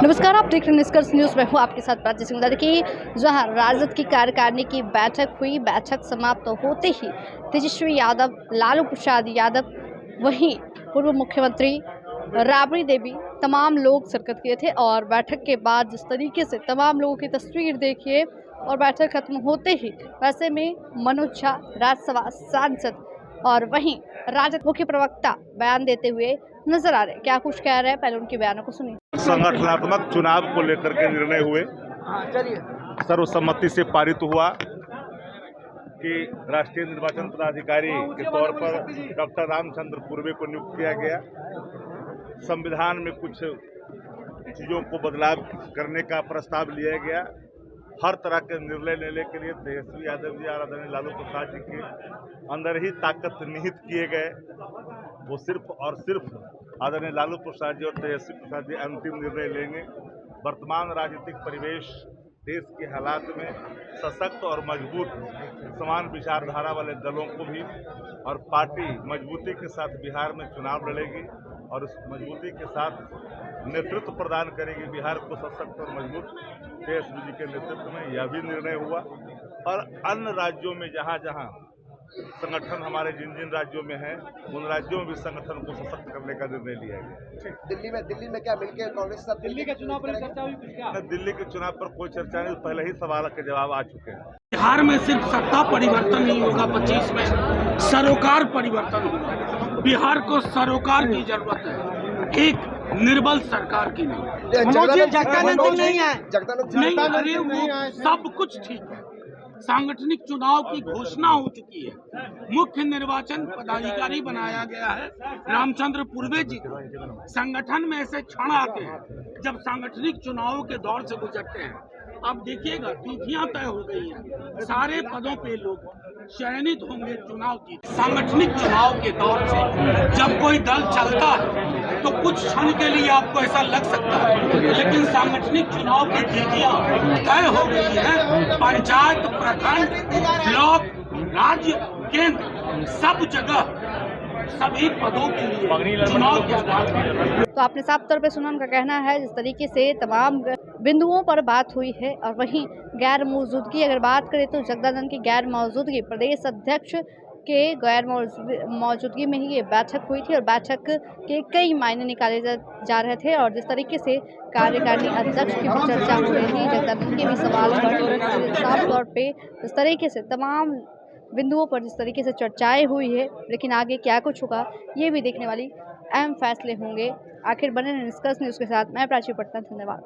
नमस्कार, आप देख रहे हैं निष्कर्ष न्यूज़ में हूँ आपके साथ प्राची सिंह। देखिए, जहां राजद की कार्यकारिणी की बैठक हुई, बैठक समाप्त होते ही तेजस्वी यादव, लालू प्रसाद यादव, वहीं पूर्व मुख्यमंत्री राबड़ी देवी, तमाम लोग शिरकत किए थे। और बैठक के बाद जिस तरीके से तमाम लोगों की तस्वीर देखिए, और बैठक खत्म होते ही वैसे में मनोज झा, राज्यसभा सांसद, और वहीं राजद मुख्य प्रवक्ता बयान देते हुए नजर आ रहे। क्या कुछ कह रहे हैं, पहले उनके बयानों को सुनिए। संगठनात्मक चुनाव को लेकर के निर्णय हुए, सर्वसम्मति से पारित हुआ कि राष्ट्रीय निर्वाचन पदाधिकारी के तौर पर डॉक्टर रामचंद्र पूर्वे को नियुक्त किया गया। संविधान में कुछ चीजों को बदलाव करने का प्रस्ताव लिया गया। हर तरह के निर्णय लेने के लिए तेजस्वी यादव जी और आदरणीय लालू प्रसाद जी के अंदर ही ताकत निहित किए गए। वो सिर्फ और सिर्फ आदरणीय लालू प्रसाद जी और तेजस्वी प्रसाद जी अंतिम निर्णय लेंगे। वर्तमान राजनीतिक परिवेश, देश के हालात में सशक्त और मजबूत समान विचारधारा वाले दलों को भी और पार्टी मजबूती के साथ बिहार में चुनाव लड़ेगी और उस मजबूती के साथ नेतृत्व प्रदान करेगी बिहार को सशक्त और मजबूत। तेजस्वी जी के नेतृत्व में यह भी निर्णय हुआ। और अन्य राज्यों में जहां जहां संगठन हमारे जिन जिन राज्यों में है, उन राज्यों में भी संगठन को सशक्त करने का निर्णय लिया गया। दिल्ली में क्या मिलकर कांग्रेस सब दिल्ली के चुनाव पर चर्चा हुई कुछ क्या? दिल्ली के चुनाव पर कोई चर्चा नहीं, पहले ही सवाल के जवाब आ चुके हैं। बिहार में सिर्फ सत्ता परिवर्तन नहीं होगा 25 में, सरोकार परिवर्तन होगा। बिहार को सरोकार की जरूरत है, एक निर्बल सरकार की नहीं। जगदानंद नहीं है, नहीं, अरे वो सब कुछ ठीक है। सांगठनिक चुनाव की घोषणा हो चुकी है, मुख्य निर्वाचन पदाधिकारी बनाया गया है रामचंद्र पूर्वे जी को। संगठन में ऐसे क्षण आते हैं जब सांगठनिक चुनावों के दौर से गुजरते हैं। अब देखिएगा, तिथियां तय हो गई हैं, सारे पदों पे लोग चयनित होंगे, चुनाव जीत। सांगठनिक चुनाव के दौर से जब कोई दल चलता है तो कुछ क्षण के लिए आपको ऐसा लग सकता है, लेकिन सांगठनिक चुनाव की तिथियां तय हो गई है। पंचायत, प्रखंड, ब्लॉक, राज्य, केंद्र, सब जगह सभी पदों के लिए चुनाव किया। तो आपने साफ तौर पे सुना उनका कहना है, जिस तरीके से तमाम बिंदुओं पर बात हुई है। और वहीं गैर मौजूदगी, अगर बात करें तो जगदानंद की गैर मौजूदगी, प्रदेश अध्यक्ष के गैर मौजूदगी में ही ये बैठक हुई थी। और बैठक के कई मायने निकाले जा रहे थे। और जिस तरीके से कार्यकारिणी अध्यक्ष की भी चर्चा हो रही थी, जगदानंद के भी सवाल पर साफ तौर पे इस तरीके से तमाम बिंदुओं पर जिस तरीके से चर्चाएं हुई है। लेकिन आगे क्या कुछ होगा, ये भी देखने वाली अहम फैसले होंगे। आखिर बने निष्कर्ष न्यूज़ के साथ मैं प्राची पटना। धन्यवाद।